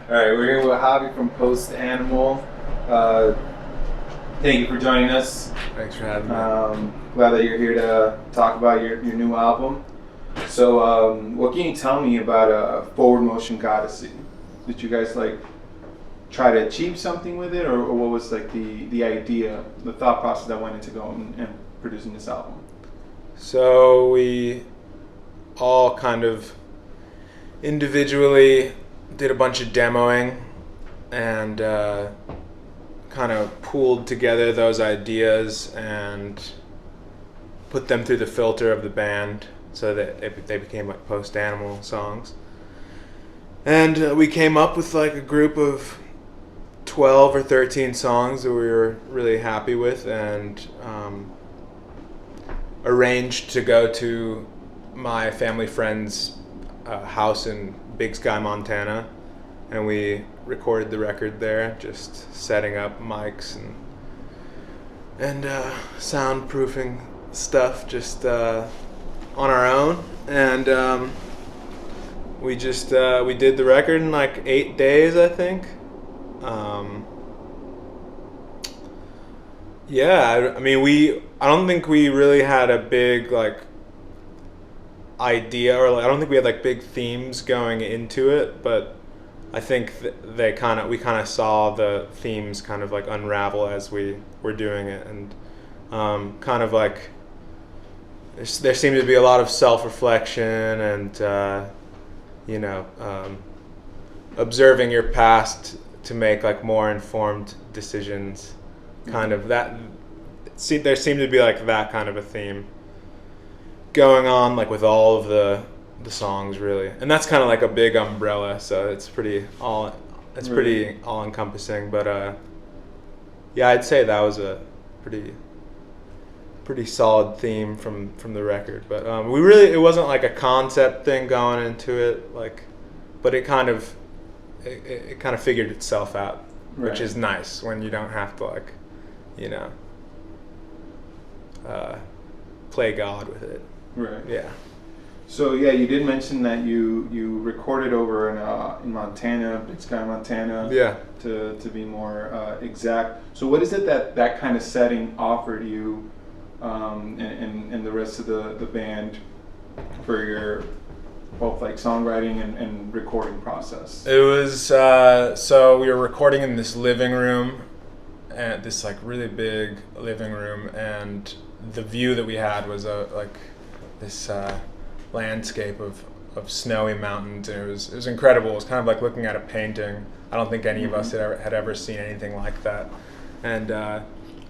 All right, we're here with Javi from Post Animal. Uh, Thank you for joining us. Thanks for having me. Glad that you're here to talk about your new album. So, what can you tell me about Forward Motion Godyssey? Did you guys try to achieve something with it, or what was the idea, the thought process that went into going and producing this album? So we all kind of individually did a bunch of demoing and kind of pooled together those ideas and put them through the filter of the band so that they became like Post Animal songs. And we came up with like a group of 12 or 13 songs that we were really happy with, and arranged to go to my family friend's house in Big Sky, Montana, and we recorded the record there, just setting up mics and soundproofing stuff just on our own, and we did the record in like 8 days, I think. I mean, I don't think we really had a big like idea, or I don't think we had like big themes going into it, but I think we kind of saw the themes kind of like unravel as we were doing it, and kind of like there seemed to be a lot of self-reflection and observing your past to make like more informed decisions. Kind of that. There seemed to be like that kind of a theme going on, like with all of the songs, really, and that's kind of like a big umbrella. So it's pretty all encompassing. But I'd say that was a pretty solid theme from the record. But it wasn't like a concept thing going into it, like, but it kind of figured itself out, right. Which is nice when you don't have to like, play God with it. Right. Yeah. So you did mention that you recorded over in Montana, Big Sky, Montana. Yeah. To be more exact. So what is it that kind of setting offered you, and the rest of the band for your both like songwriting and recording process? It was so we were recording in this living room, at this like really big living room, and the view that we had was like this landscape of snowy mountains, and it was incredible. It was kind of like looking at a painting. I don't think any of us had ever seen anything like that, and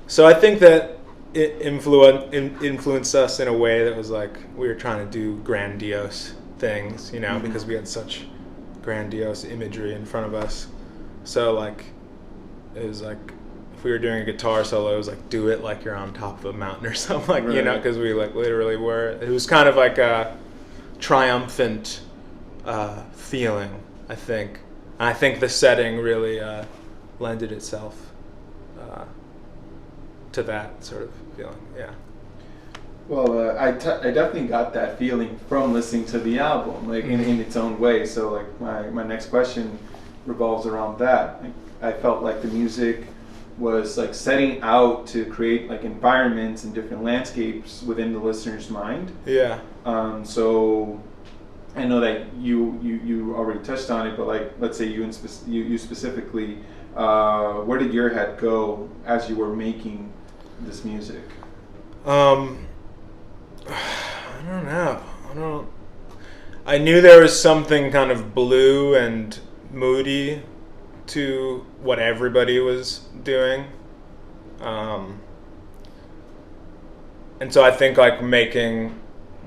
so I think that it influenced us in a way that was like we were trying to do grandiose things, because we had such grandiose imagery in front of us. So like it was like if we were doing a guitar solo, it was like do it like you're on top of a mountain or something, like, right. Because we like literally were. It was kind of like a triumphant feeling, I think. And I think the setting really lended itself to that sort of feeling. Yeah. Well, I definitely got that feeling from listening to the album, like in its own way. So like my next question revolves around that. Like, I felt like the music was like setting out to create like environments and different landscapes within the listener's mind. Yeah. So I know that you already touched on it, but like let's say you specifically, where did your head go as you were making this music? I don't know. I knew there was something kind of blue and moody to what everybody was doing. And so I think like making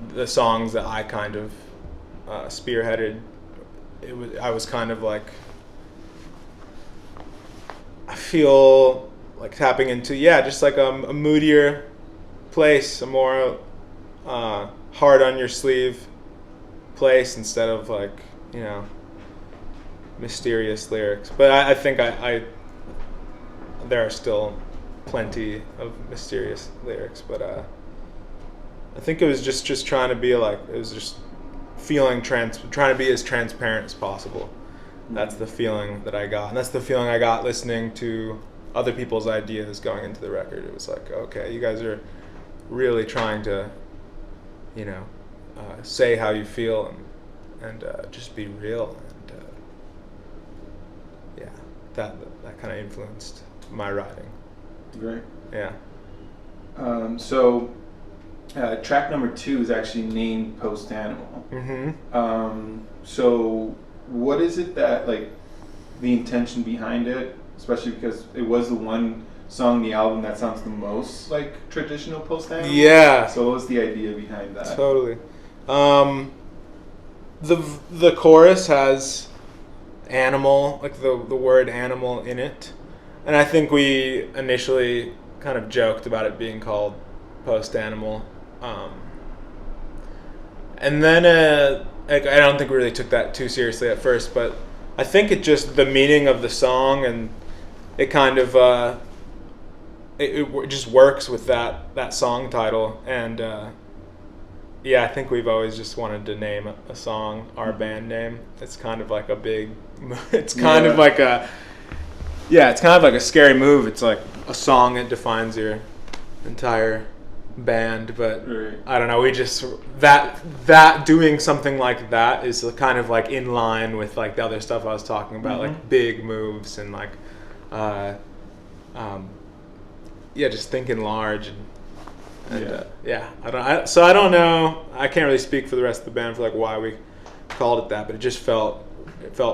the songs that I kind of spearheaded, I was kind of like, I feel like tapping into, just like a moodier place, a more hard on your sleeve place instead of like, mysterious lyrics. But I think I there are still plenty of mysterious lyrics, but I think it was just trying to be like, it was just trying to be as transparent as possible. That's the feeling that I got, and that's the feeling I got listening to other people's ideas going into the record. It was like, okay, you guys are really trying to, say how you feel and just be real, and that kind of influenced my writing. Great. Yeah. So track number 2 is actually named Post Animal. Mm-hmm. So what is it that, like, the intention behind it, especially because it was the one song on the album that sounds the most like traditional Post Animal? Yeah. So what was the idea behind that? Totally. The chorus has animal, like the word animal in it. And I think we initially kind of joked about it being called Post Animal. And then I don't think we really took that too seriously at first, but I think it just, the meaning of the song, and it kind of it just works with that song title. And I think we've always just wanted to name a song our band name. It's kind of like a big, it's kind of like a scary move. It's like a song that defines your entire band, but right. I don't know, we just that doing something like that is kind of like in line with like the other stuff I was talking about, like big moves and like just thinking large and I don't know, I can't really speak for the rest of the band for like why we called it that, but it just felt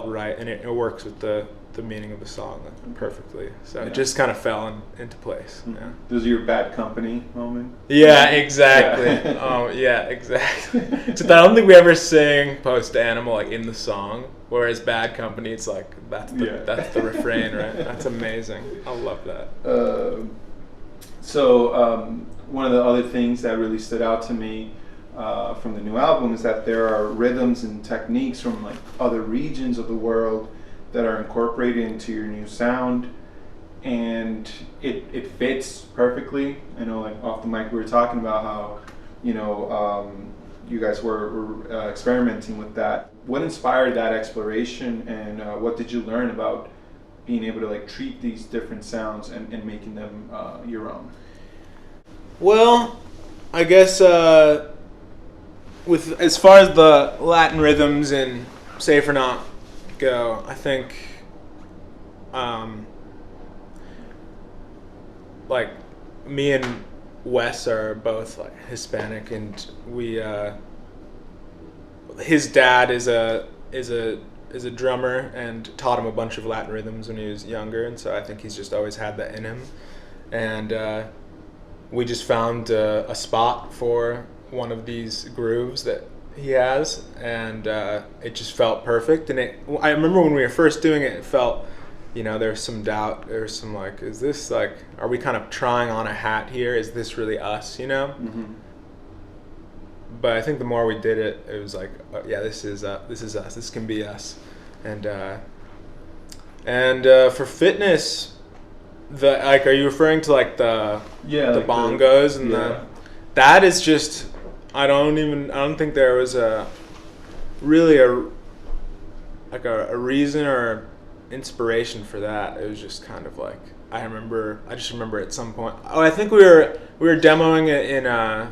right, and it works with the meaning of the song perfectly. So it just kind of fell into place. Yeah. This is your Bad Company moment? Yeah, exactly. Exactly. Except I don't think we ever sing Post Animal like in the song, whereas Bad Company, it's like that's the refrain, right? That's amazing. I love that. So one of the other things that really stood out to me from the new album is that there are rhythms and techniques from like other regions of the world that are incorporated into your new sound, and it fits perfectly. I know, like off the mic we were talking about how you guys were experimenting with that. What inspired that exploration, and what did you learn about being able to like treat these different sounds and making them your own? Well, I guess with as far as the Latin rhythms and Safe or Not go, I think like me and Wes are both like Hispanic, and we his dad is a drummer and taught him a bunch of Latin rhythms when he was younger, and so I think he's just always had that in him. And we just found a spot for one of these grooves that he has, and it just felt perfect. And I remember when we were first doing it, it felt, there was some doubt. There was some like, is this like, are we kind of trying on a hat here? Is this really us? But I think the more we did it, it was like, this is us. This can be us. And for fitness, are you referring to like the bongos and that is just, I don't think there was a reason or inspiration for that. It was just kind of like, I just remember at some point, I think we were demoing it in our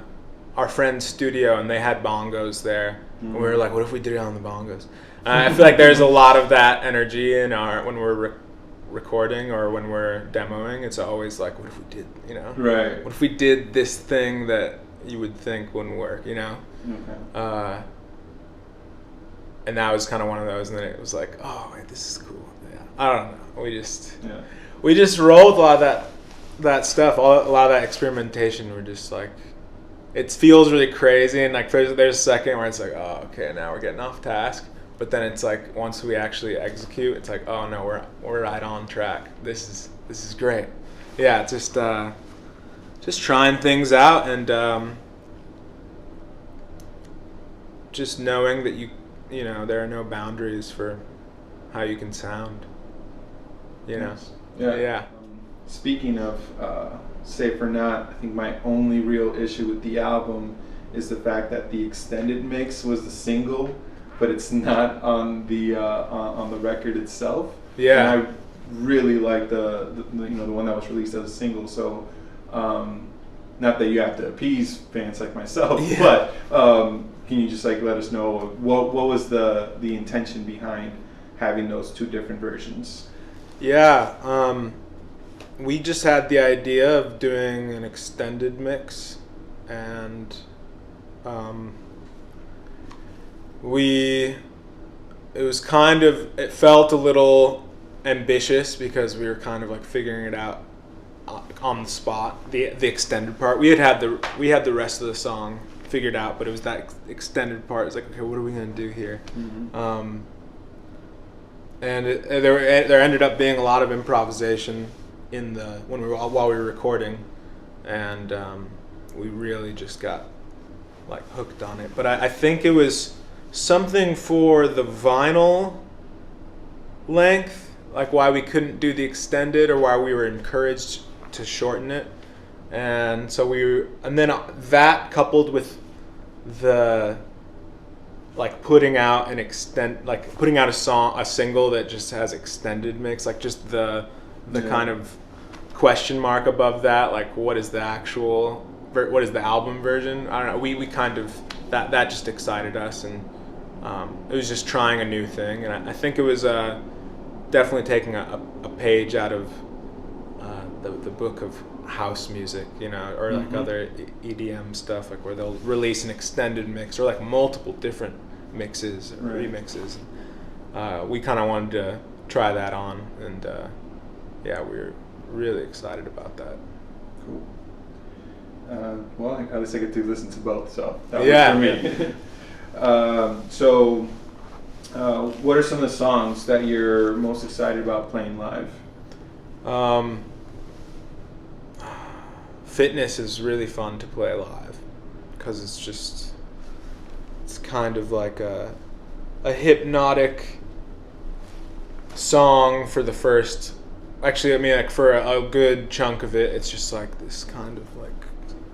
friend's studio, and they had bongos there. And we were like, what if we did it on the bongos? I feel like there's a lot of that energy in when we're recording or when we're demoing. It's always like, what if we did, Right. What if we did this thing that you would think wouldn't work, Okay. And that was kind of one of those, and then it was like, oh, wait, this is cool. Yeah, I don't know. We just rolled a lot of that stuff, a lot of that experimentation. We're just like, it feels really crazy, and like there's a second where it's like, oh, okay, now we're getting off task. But then it's like, once we actually execute, it's like, oh no, we're right on track. This is great. Yeah, just trying things out, and just knowing that there are no boundaries for how you can sound. Yes. Yeah. Speaking of Safe or Not, I think my only real issue with the album is the fact that the extended mix was the single but it's not on the record itself. Yeah. And I really like the one that was released as a single. So, not that you have to appease fans like myself, Yeah. but can you just like let us know what was the intention behind having those two different versions? Yeah, we just had the idea of doing an extended mix, and it felt a little ambitious because we were kind of like figuring it out on the spot. The extended part, we had the rest of the song figured out, but it was that extended part. It's like, okay, what are we gonna do here? Mm-hmm. And there ended up being a lot of improvisation while we were recording, and we really just got like hooked on it. But I think it was something for the vinyl length, like why we couldn't do the extended, or why we were encouraged to shorten it. And then that coupled with the putting out a single that just has extended mix, like just the kind of question mark above that, like what is the album version? I don't know. We kind of that just excited us, and it was just trying a new thing, and I think it was definitely taking a page out of the book of house music, or like other EDM stuff, like where they'll release an extended mix or like multiple different mixes, remixes. We kind of wanted to try that on, and we were really excited about that. Cool. Well, at least I get to listen to both, so that works for me. So, what are some of the songs that you're most excited about playing live? Fitness is really fun to play live because it's kind of like a hypnotic song for the first. Actually, I mean, like for a good chunk of it, it's just like this kind of like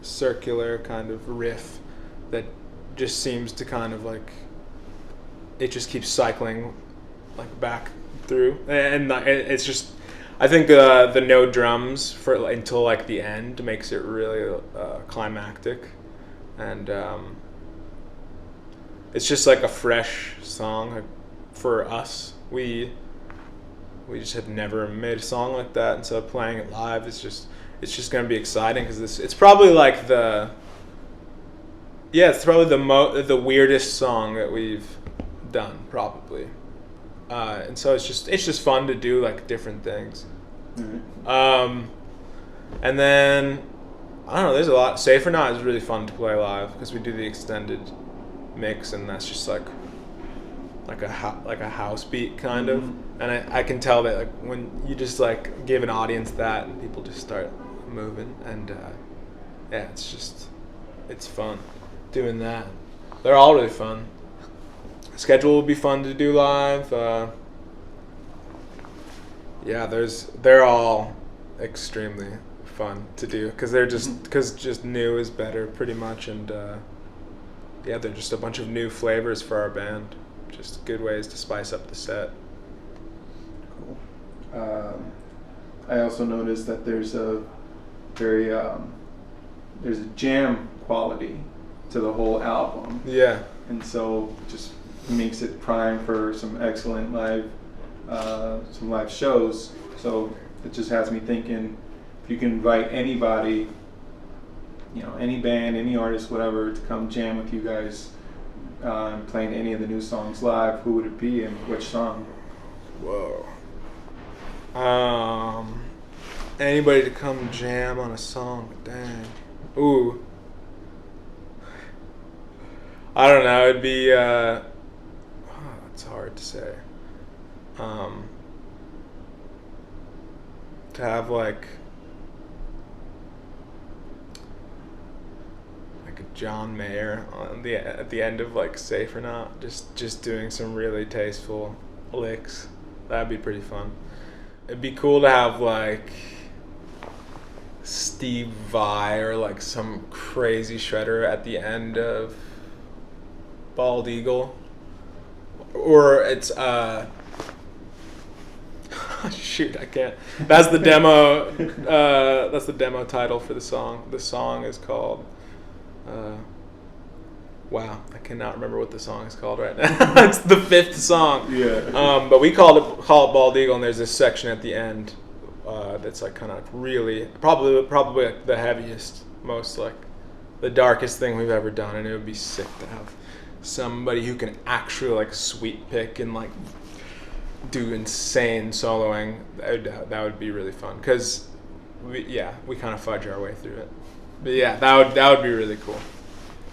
circular kind of riff that just seems to kind of like it just keeps cycling like back through, and it's just. I think the no drums until like the end makes it really climactic, and it's just like a fresh song like, for us. We just have never made a song like that, and so playing it live it's just going to be exciting because it's probably like the weirdest song that we've done probably. And so it's just fun to do like different things. Mm-hmm. And then I don't know. There's a lot. Safe or Not is really fun to play live because we do the extended mix, and that's just like a house beat kind of. And I can tell that like when you just like give an audience that, and people just start moving, and it's fun doing that. They're all really fun. Schedule will be fun to do live. They're all extremely fun to do because just new is better pretty much, and they're just a bunch of new flavors for our band. Just good ways to spice up the set. Cool. I also noticed that there's a very there's a jam quality to the whole album. Yeah. And so just makes it prime for some excellent live shows. So it just has me thinking, if you can invite anybody, any band, any artist, whatever, to come jam with you guys, playing any of the new songs live, who would it be and which song? Whoa. Anybody to come jam on a song? Dang. Ooh. I don't know. It'd be. It's hard to say. To have like a John Mayer at the end of like Safe or Not, just doing some really tasteful licks. That'd be pretty fun. It'd be cool to have like Steve Vai or like some crazy shredder at the end of Bald Eagle. or it's shoot, I can't. That's the demo. That's the demo title for the song. The song is called. Wow, I cannot remember what the song is called right now. It's the 5th song. Yeah. But we call it Bald Eagle, and there's this section at the end that's like kind of really probably like the heaviest, most like the darkest thing we've ever done, and it would be sick to have somebody who can actually like sweep pick and like do insane soloing. That would be really fun because we kind of fudge our way through it. But yeah, that would be really cool.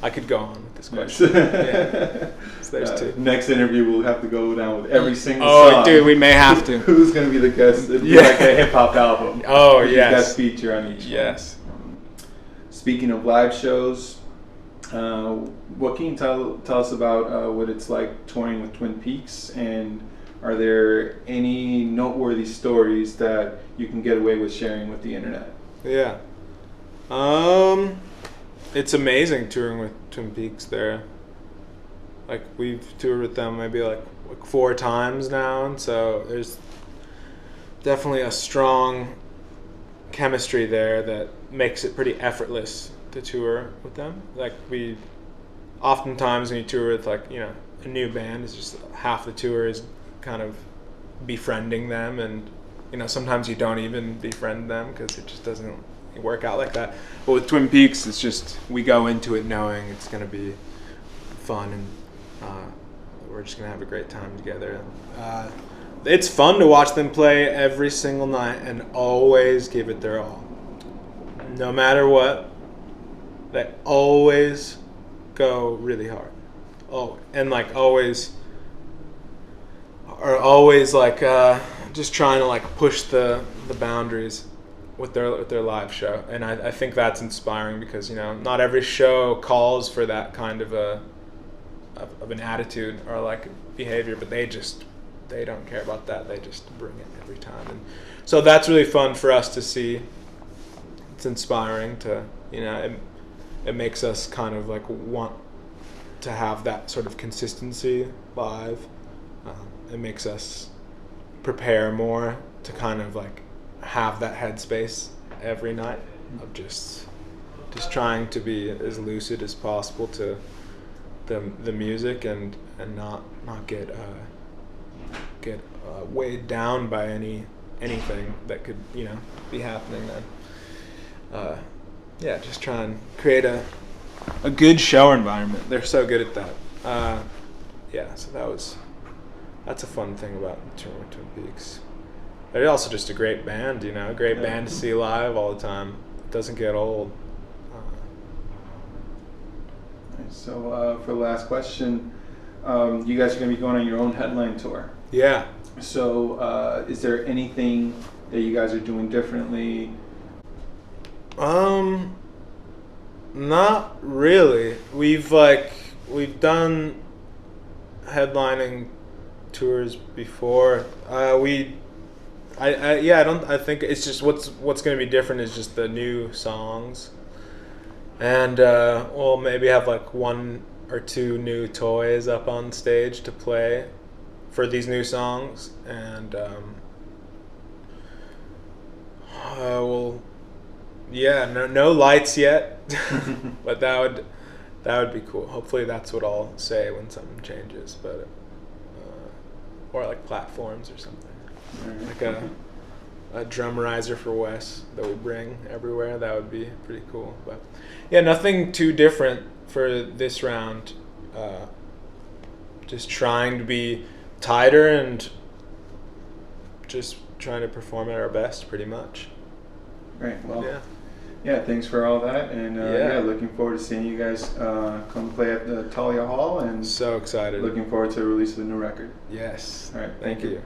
I could go on with this question. Yeah. So there's two. Next interview, we'll have to go down with every single song. Oh, dude, we may have to. Who's going to be the guest? It'd be like a hip hop album. Oh, yes. Guest feature on each. Yes. Speaking of live shows, what can you tell us about what it's like touring with Twin Peaks, and are there any noteworthy stories that you can get away with sharing with the internet? Yeah. It's amazing touring with Twin Peaks there. Like, we've toured with them maybe like 4 times now, and so there's definitely a strong chemistry there that makes it pretty effortless to tour with them. Like, we oftentimes when you tour with like, you know, a new band, it's just half the tour is kind of befriending them, and you know, sometimes you don't even befriend them because it just doesn't work out like that. But with Twin Peaks, it's just we go into it knowing it's going to be fun, and we're just going to have a great time together. It's fun to watch them play every single night and always give it their all. No matter what, they always go really hard. Oh, and like always like just trying to like push the boundaries with their live show, and I think that's inspiring because, you know, not every show calls for that kind of an attitude or like behavior, but they don't care about that. They just bring it every time, and so that's really fun for us to see. It's inspiring to, you know, it makes us kind of like want to have that sort of consistency live. It makes us prepare more to kind of like have that headspace every night of just trying to be as lucid as possible to the music and not get weighed down by anything that could, you know, be happening then. Just try and create a good show environment. They're so good at that. So that's a fun thing about touring with Twin Peaks. They're also just a great band, you know, a great band to see live all the time. It doesn't get old. So for the last question, you guys are going to be going on your own headline tour. Yeah. So is there anything that you guys are doing differently? Not really. We've done headlining tours before. I think it's just what's going to be different is just the new songs, and we'll maybe have like 1 or 2 new toys up on stage to play for these new songs, and no lights yet, but that would be cool. Hopefully that's what I'll say when something changes, but or like platforms or something. Like a drum riser for Wes that we bring everywhere. That would be pretty cool. But yeah, nothing too different for this round. Just trying to be tighter and just trying to perform at our best, pretty much. Great. Well, yeah, thanks for all that, and looking forward to seeing you guys come play at the Talia Hall, and so excited. Looking forward to the release of the new record. Yes. All right. Thank you.